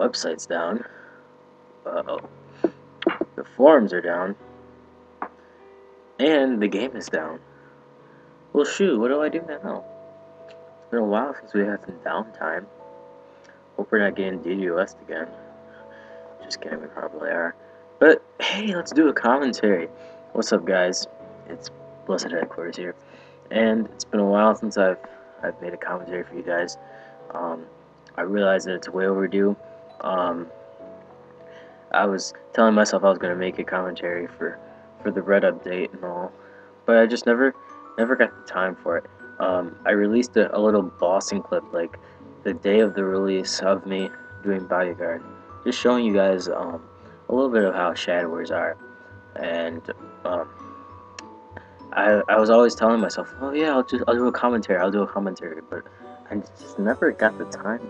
website's down. Uh-oh. The forums are down. And the game is down. Well, shoot, what do I do now? It's been a while since we had some downtime. Hope we're not getting DDoS'd again. Just kidding, we probably are. But, hey, let's do a commentary. What's up, guys? It's Blessed Headquarters here. And it's been a while since I've made a commentary for you guys. I realize that it's way overdue. I was telling myself I was going to make a commentary for the Red update and all, but I just never got the time for it. I released a little bossing clip like the day of the release of me doing Bodyguard, just showing you guys a little bit of how shadowers are. And I was always telling myself, oh yeah, I'll do a commentary, but I just never got the time.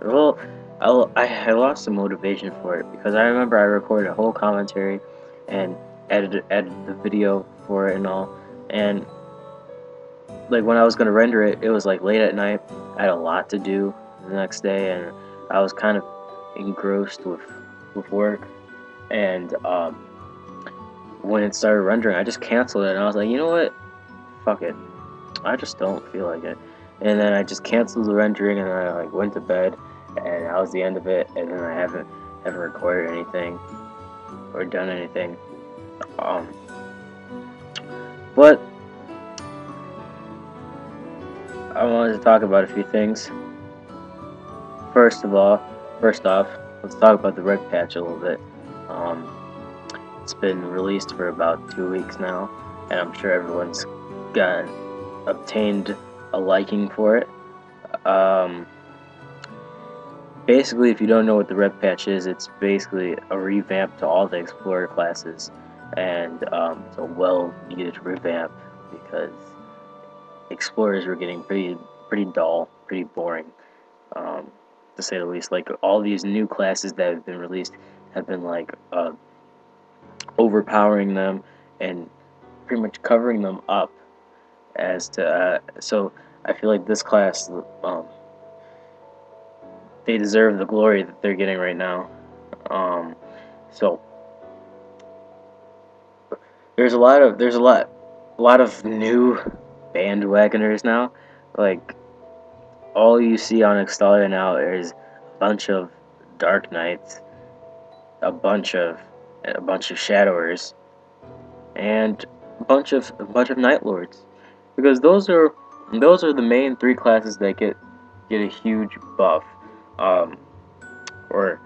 Well, I lost the motivation for it because I remember I recorded a whole commentary and edited the video for it and all, and like when I was gonna render it, it was like late at night. I had a lot to do the next day, and I was kind of engrossed with work. And when it started rendering, I just canceled it, and I was like, you know what? Fuck it. I just don't feel like it. And then I just canceled the rendering, and I like went to bed, and that was the end of it. And then I haven't recorded anything or done anything. But I wanted to talk about a few things. First off, let's talk about the red patch a little bit. It's been released for about 2 weeks now, and I'm sure everyone's obtained a liking for it. Basically, if you don't know what the red patch is, it's basically a revamp to all the Explorer classes, and it's a well-needed revamp because Explorers were getting pretty dull, pretty boring, to say the least. Like, all these new classes that have been released have been like overpowering them and pretty much covering them up as to so I feel like this class, they deserve the glory that they're getting right now. So there's a lot of new bandwagoners now. Like, all you see on Extalia now is a bunch of Dark Knights, a bunch of Shadowers, and a bunch of Night Lords, because those are the main three classes that get a huge buff, or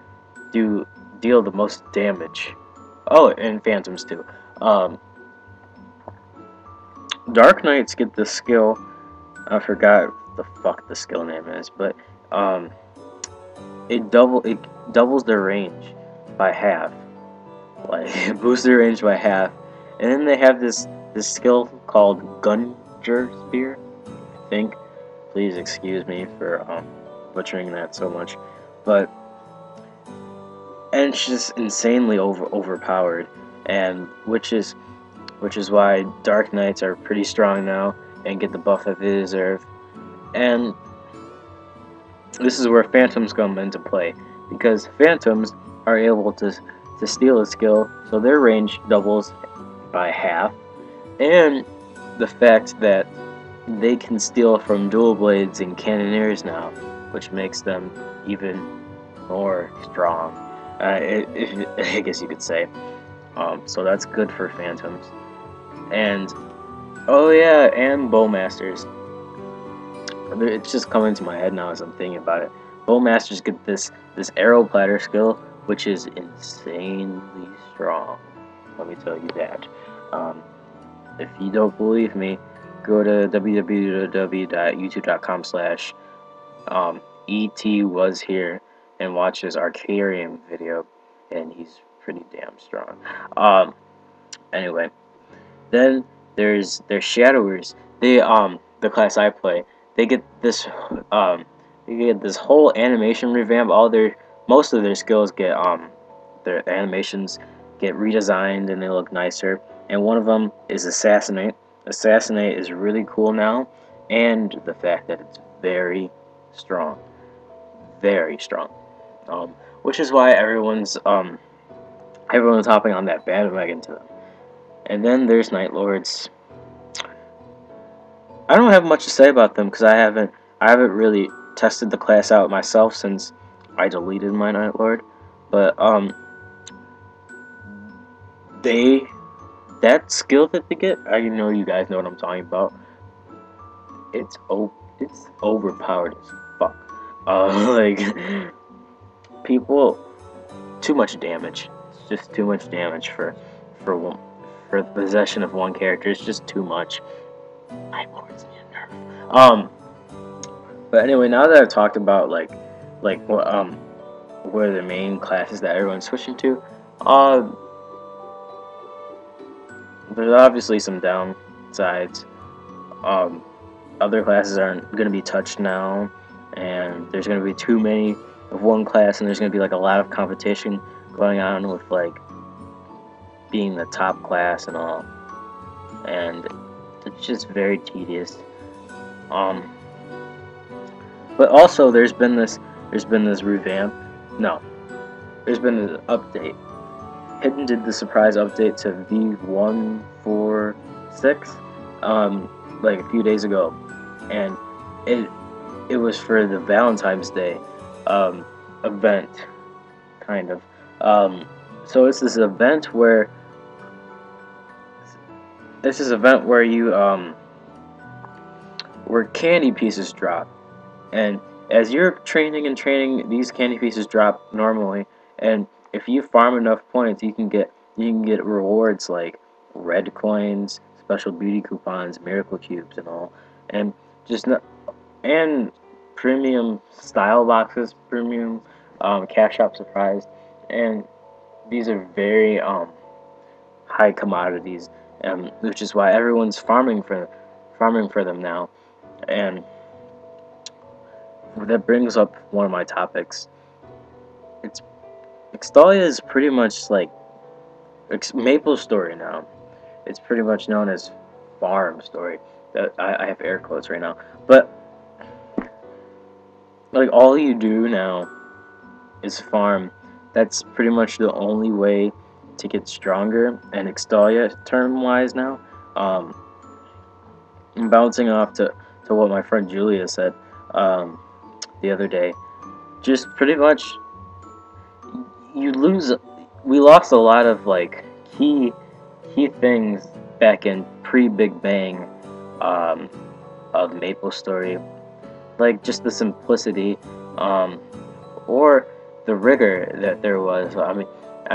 deal the most damage. Oh, and Phantoms too. Dark Knights get the skill. I forgot what the fuck the skill name is, but it doubles their range by half. Like, it boosts their range by half, and then they have this skill called Gunjer Spear, I think. Please excuse me for butchering that so much, but and it's just insanely overpowered, and which is why Dark Knights are pretty strong now and get the buff that they deserve. And this is where Phantoms come into play, because Phantoms are able to steal a skill, so their range doubles by half, and the fact that they can steal from dual blades and cannoneers now, which makes them even more strong, I guess you could say. So that's good for Phantoms. And oh yeah, and Bowmasters. It's just coming to my head now as I'm thinking about it. Bowmasters get this arrow platter skill, which is insanely strong. Let me tell you that. If you don't believe me, go to www.youtube.com/ET-was-here and watch his Arcarium video, and he's pretty damn strong. Anyway, then there's Shadowers. They the class I play, they get this whole animation revamp. Most of their skills get their animations get redesigned and they look nicer. And one of them is Assassinate. Assassinate is really cool now, and the fact that it's very strong, very strong. which is why everyone's hopping on that bandwagon to them. And then there's Night Lords. I don't have much to say about them because I haven't really tested the class out myself since I deleted my Night Lord. But they that skill that they get, I know you guys know what I'm talking about. It's overpowered as fuck. Like people, too much damage. It's just too much damage for one, for the possession of one character. It's just too much. Night Lords need a nerf. But anyway, now that I've talked about what are the main classes that everyone's switching to, there's obviously some downsides. Other classes aren't going to be touched now, and there's going to be too many of one class, and there's going to be like a lot of competition going on with like being the top class and all, and it's just very tedious. But also there's been this revamp. No, there's been an update. Hidden did the surprise update to V146 like a few days ago, and it was for the Valentine's Day event, kind of. So it's this event where you where candy pieces drop, and as you're training, these candy pieces drop normally, and if you farm enough points, you can get rewards like red coins, special beauty coupons, miracle cubes, and all, and just not, and premium style boxes, premium cash shop surprise, and these are very high commodities, which is why everyone's farming for them now, and that brings up one of my topics. It's Extalia is pretty much like Maple Story now. It's pretty much known as Farm Story. I have air quotes right now, but like all you do now is farm. That's pretty much the only way to get stronger. And Extalia, term-wise now, I'm bouncing off to what my friend Julia said the other day. Just pretty much, we lost a lot of like key things back in pre-Big Bang of Maple Story, like just the simplicity, or the rigor that there was. I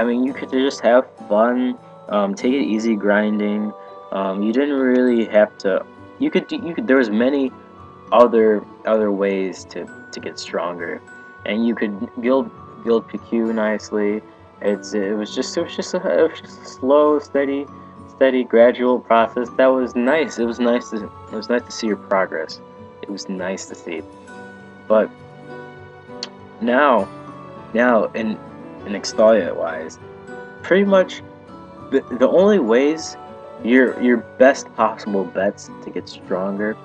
mean, you could just have fun, take it easy grinding. You didn't really have to. You could. There was many other ways to get stronger, and you could build PQ nicely. It was just a slow, steady, gradual process. That was nice. It was nice to see your progress. It was nice to see. But now in Extalia wise, pretty much the only ways your best possible bets to get stronger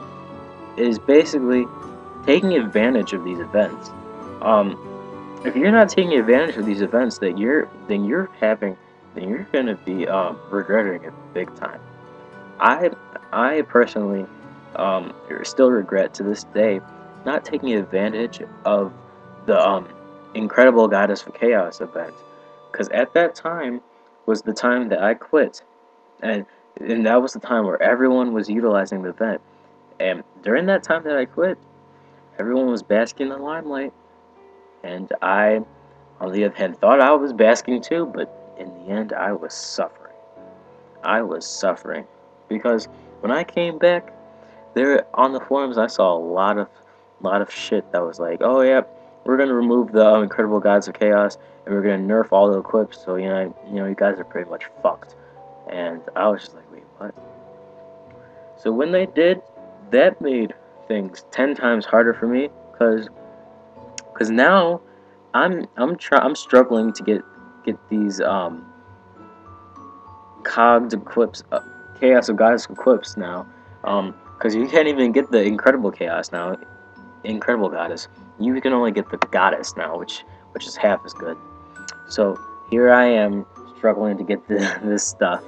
is basically taking advantage of these events. If you're not taking advantage of these events, then you're gonna be regretting it big time. I personally still regret to this day not taking advantage of the Incredible Goddess of Chaos event, because at that time was the time that I quit, and that was the time where everyone was utilizing the event. And during that time that I quit, everyone was basking in the limelight, and I, on the other hand, thought I was basking too, but in the end, I was suffering. I was suffering, because when I came back, there on the forums, I saw a lot of shit that was like, oh yeah, we're gonna remove the Incredible Gods of Chaos, and we're gonna nerf all the equips, so you guys are pretty much fucked. And I was just like, wait, what? So when they did, that made things 10 times harder for me, cause now I'm struggling to get these cogged equips, Chaos of Goddess equips now, cause you can't even get the Incredible Chaos now, Incredible Goddess. You can only get the Goddess now, which which is half as good. So here I am struggling to get this stuff,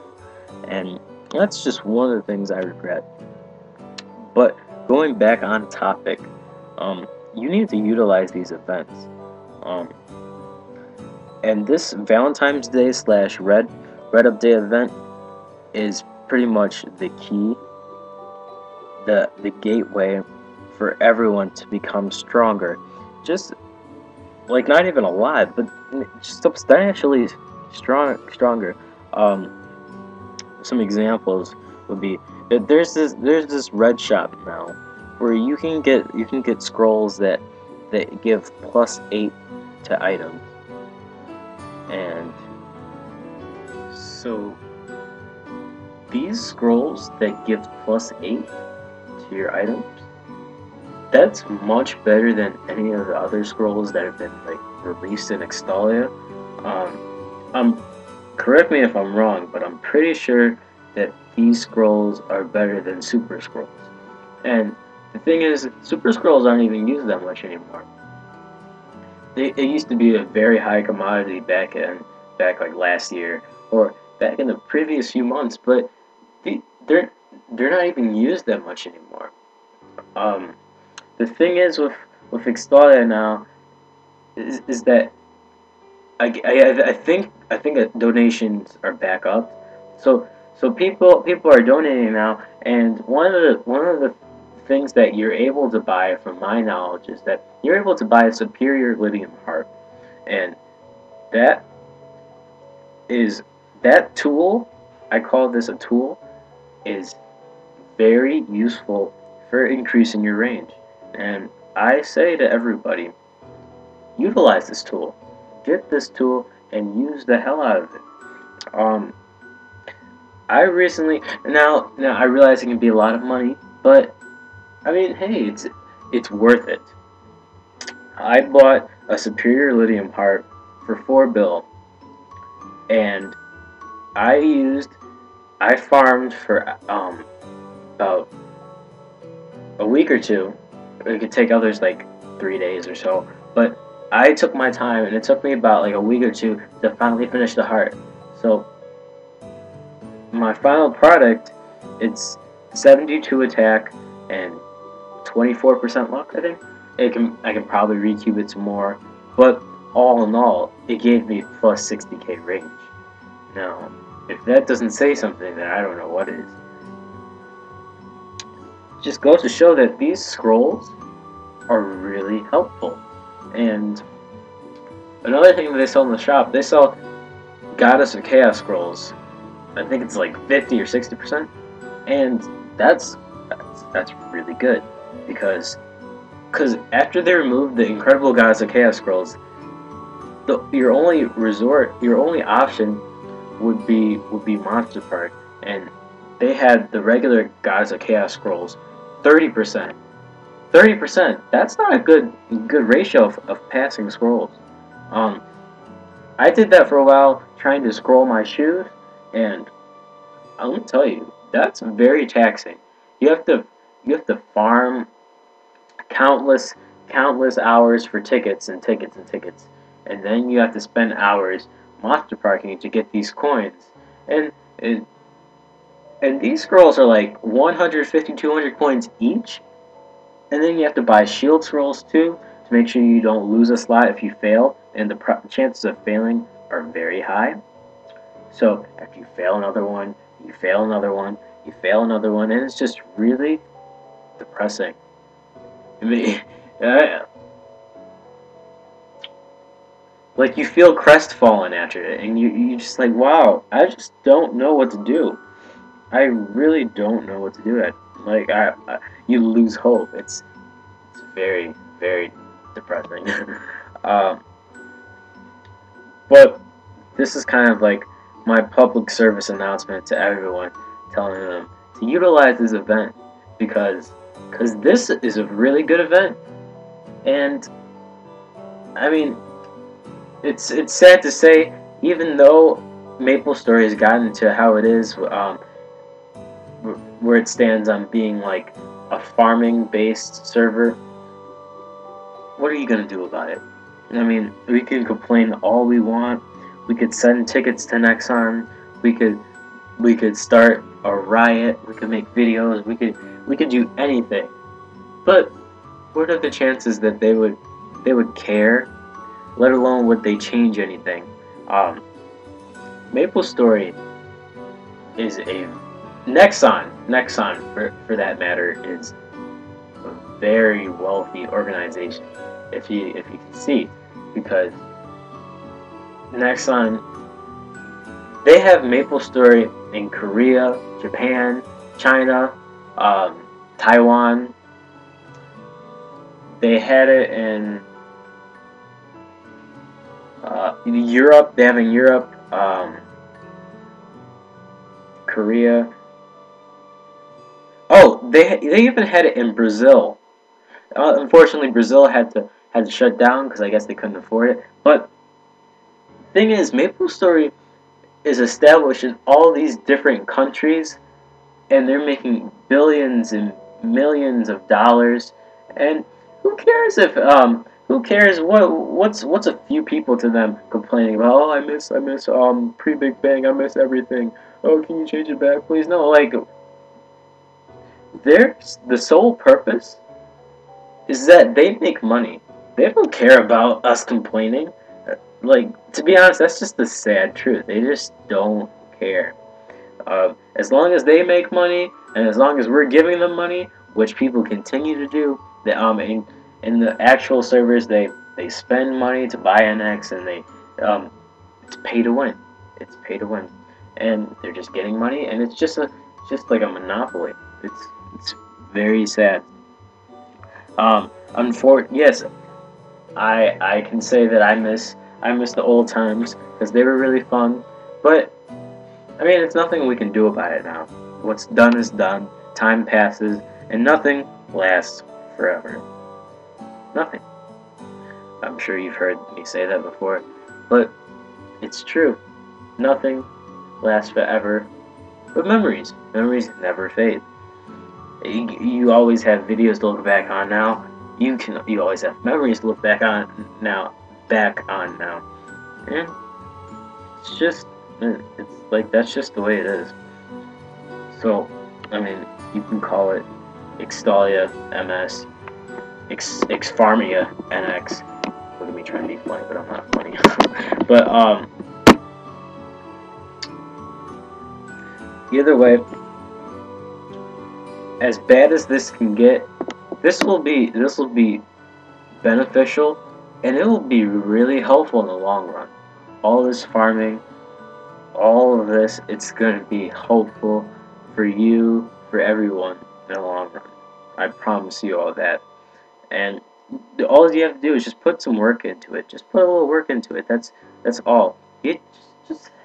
and that's just one of the things I regret. But going back on topic, you need to utilize these events. Um, and this Valentine's Day / Red Up Day event is pretty much the key, the gateway for everyone to become stronger. Just like not even alive, but just substantially stronger. Some examples would be that there's this red shop now where you can get scrolls that give +8 to items, and so these scrolls that give +8 to your items, that's much better than any of the other scrolls that have been like released in Extalia. Correct me if I'm wrong, but I'm pretty sure that these scrolls are better than super scrolls. And the thing is, super scrolls aren't even used that much anymore. It used to be a very high commodity back like last year or back in the previous few months, but they're not even used that much anymore. The thing is with Extalia now is that I think that donations are back up, so people are donating now, and one of the things that you're able to buy, from my knowledge, is that you're able to buy a superior lithium heart, and that is that tool. I call this a tool, is very useful for increasing your range, and I say to everybody, utilize this tool. Get this tool and use the hell out of it. I recently now I realize it can be a lot of money, but I mean, hey, it's worth it. I bought a superior lithium heart for 4 bill, and I farmed for about a week or two. It could take others like 3 days or so, but I took my time, and it took me about like a week or two to finally finish the heart. So my final product, it's 72 attack and 24% luck, I think. I can probably recube it some more, but all in all, it gave me plus 60k range. Now, if that doesn't say something, then I don't know what is. It just goes to show that these scrolls are really helpful. And another thing that they sell in the shop, they sell Goddess of Chaos scrolls. I think it's like 50 or 60%, and that's really good, because after they removed the incredible Goddess of Chaos scrolls, your only option would be Monster Park, and they had the regular Goddess of Chaos scrolls 30%. 30%. That's not a good ratio of passing scrolls. I did that for a while trying to scroll my shoes, and I'm gonna tell you, that's very taxing. You have to farm countless hours for tickets and tickets and tickets, and then you have to spend hours monster parking to get these coins, and these scrolls are like 150, 200 coins each, and then you have to buy shield scrolls too to make sure you don't lose a slot if you fail, and the chances of failing are very high. So after you fail another one, you fail another one, you fail another one, and it's just really depressing. I mean, like you feel crestfallen after it, and you just like, wow, I just don't know what to do. I really don't know what to do. Like you lose hope. It's very depressing. um, but this is kind of like my public service announcement to everyone, telling them to utilize this event, because this is a really good event, and I mean, it's sad to say, even though MapleStory has gotten to how it is, where it stands on being like a farming based server, what are you gonna do about it? I mean, we can complain all we want. We could send tickets to Nexon. We could we could start a riot. We could make videos. We could do anything. But what are the chances that they would care? Let alone would they change anything? Um, Maple Story is a Nexon for that matter is a very wealthy organization. If you can see, because Nexon, they have Maple Story in Korea, Japan, China, um, Taiwan. They had it in Europe. They have in Europe, Korea. Oh, they even had it in Brazil. Unfortunately, Brazil had to shut down because I guess they couldn't afford it. But thing is, Maple Story is established in all these different countries, and they're making billions and millions of dollars. And who cares if who cares what's a few people to them complaining about, oh, I miss pre Big Bang, I miss everything. Oh, can you change it back, please? No, like the sole purpose is that they make money. They don't care about us complaining. Like, to be honest, that's just the sad truth. They just don't care. As long as they make money, and as long as we're giving them money, which people continue to do, in the actual servers, they spend money to buy NX, and it's pay to win. It's pay to win, and they're just getting money, and it's just like a monopoly. It's very sad. Yes, I can say that I miss the old times because they were really fun, but I mean, it's nothing we can do about it now. What's done is done. Time passes, and nothing lasts forever. Nothing. I'm sure you've heard me say that before, but it's true. Nothing lasts forever, but memories never fade. You always have videos to look back on now. You always have memories to look back on now, and it's just it's like that's just the way it is. So, I mean, you can call it Extalia MS, Exfarmia NX. Look at me trying to be funny, but I'm not funny. But either way, as bad as this can get, this will be beneficial, and it will be really helpful in the long run. All this farming, all of this, it's going to be helpful for you, for everyone in the long run. I promise you all that. And all you have to do is just put some work into it. Just put a little work into it. That's all.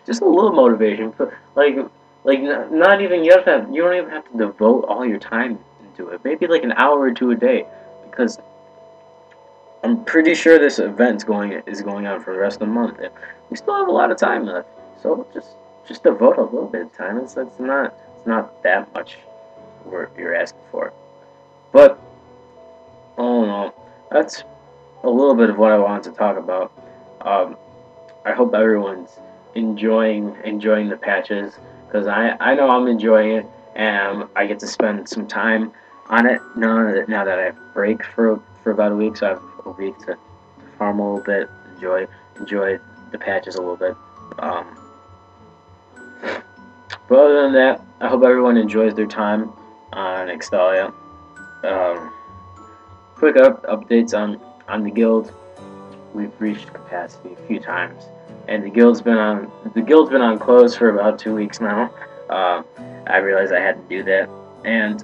Just a little motivation. Not even you don't even have to devote all your time into it. Maybe like an hour or two a day, because I'm pretty sure this event is going on for the rest of the month, and we still have a lot of time left. So just devote a little bit of time. It's not that much work you're asking for. But all in all, that's a little bit of what I wanted to talk about. Um, I hope everyone's enjoying the patches, because I know I'm enjoying it, and I get to spend some time on it now that I have break for about a week, so I have a week to farm a little bit, enjoy the patches a little bit. Um, but other than that, I hope everyone enjoys their time on Extalia. Um, Quick updates on the guild. We've reached capacity a few times, and the guild's been on close for about 2 weeks now. I realized I had to do that, and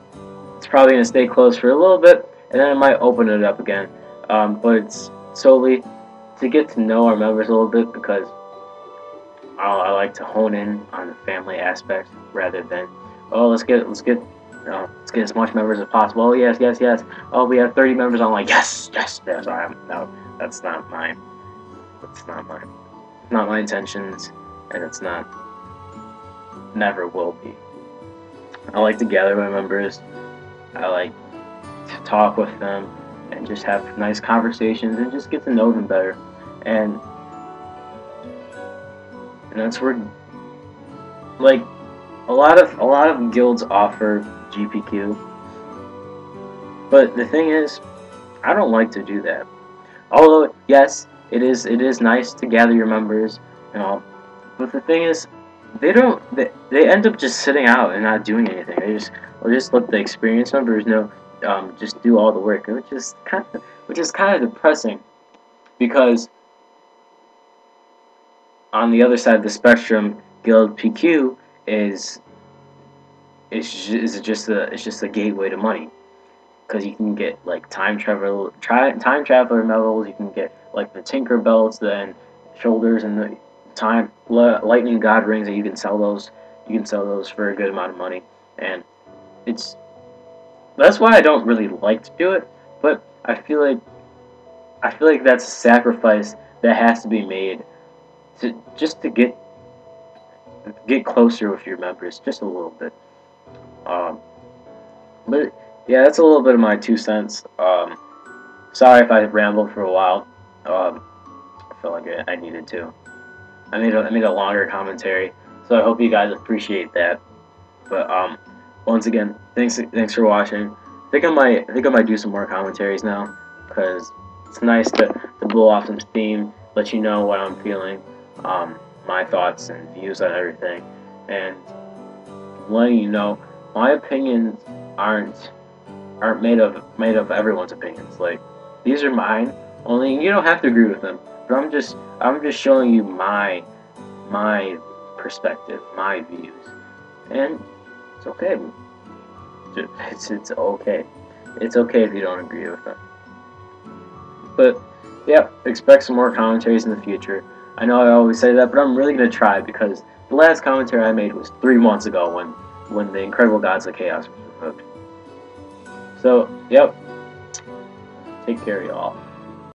it's probably gonna stay closed for a little bit, and then I might open it up again. But it's solely to get to know our members a little bit, because I like to hone in on the family aspect rather than, oh, let's get as much members as possible. Oh, yes, yes, yes. Oh, we have 30 members. I'm like, yes, yes, yes. I am. No, that's not mine. That's not my intentions, and it's not, never will be. I like to gather my members. I like to talk with them and just have nice conversations and just get to know them better. and that's where, like, a lot of guilds offer GPQ, but the thing is, I don't like to do that. Although yes, it is nice to gather your members and all, but the thing is, they end up just sitting out and not doing anything. They just let the experienced members know, just do all the work, which is kind of depressing, because on the other side of the spectrum, guild PQ is is just a gateway to money, because you can get like time traveler medals. You can get like the Tinker belts, then shoulders, and the lightning god rings, and you can sell those. You can sell those for a good amount of money, and it's that's why I don't really like to do it. But I feel like that's a sacrifice that has to be made to get closer with your members just a little bit. Um, but yeah, that's a little bit of my 2 cents. Sorry if I rambled for a while. I felt like I needed to. I made a longer commentary, so I hope you guys appreciate that. But once again, thanks for watching. I think I might do some more commentaries now, because it's nice to blow off some steam, let you know what I'm feeling, my thoughts and views on everything, and letting you know my opinions aren't made of everyone's opinions. Like, these are mine. Only you don't have to agree with them. But I'm just showing you my perspective, my views, and it's okay. It's okay. It's okay if you don't agree with them. But yeah, expect some more commentaries in the future. I know I always say that, but I'm really gonna try, because the last commentary I made was 3 months ago, when the Incredible Gods of Chaos was revoked. So, yep. Take care, y'all.